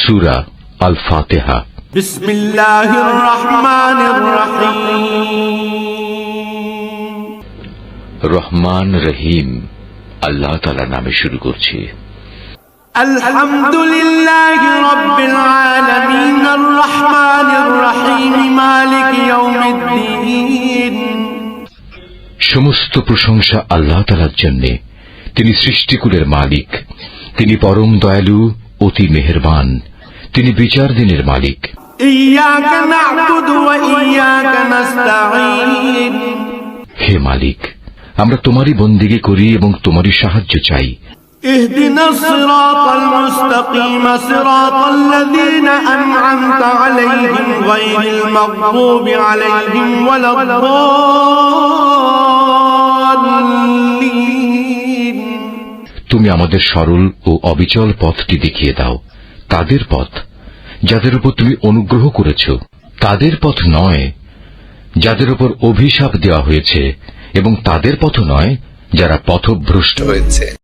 সূরা আল ফাতিহা। বিসমিল্লাহির রহমানির রহিম। রহমান রহিম আল্লাহ তাআলার নামে শুরু করছি। আলহামদুলিল্লাহি রাব্বিল আলামিন আর রহমানির রহিম মালিক ইয়াউমিদ্দিন। সমস্ত প্রশংসা আল্লাহ তাআলার জন্য। তিনি সৃষ্টিকুলের মালিক, তিনি পরম দয়ালু, অতি মেহেরবান, তিনি বিচার দিনের মালিক। ইয়াকা না'বুদু ওয়া ইয়াকা নাস্তাঈন। হে মালিক, আমরা তোমারই বন্দেগী করি এবং তোমারই সাহায্য চাই। ইহদিনাস সিরাতাল মুস্তাকিম সিরাতাল্লাযীনা আন'আমতা আলাইহিম গায়রিল মাগদুবি আলাইহিম ওয়ালাদ-দাল্লিন। তুমি আমাদের সরল ও অবিচল পথটি দেখিয়ে দাও, তাদের পথ যাদের উপর তুমি অনুগ্রহ করেছ, তাদের পথ নয় যাদের উপর অভিশাপ দেওয়া হয়েছে, এবং তাদের পথ নয় যারা পথভ্রষ্ট হয়েছে।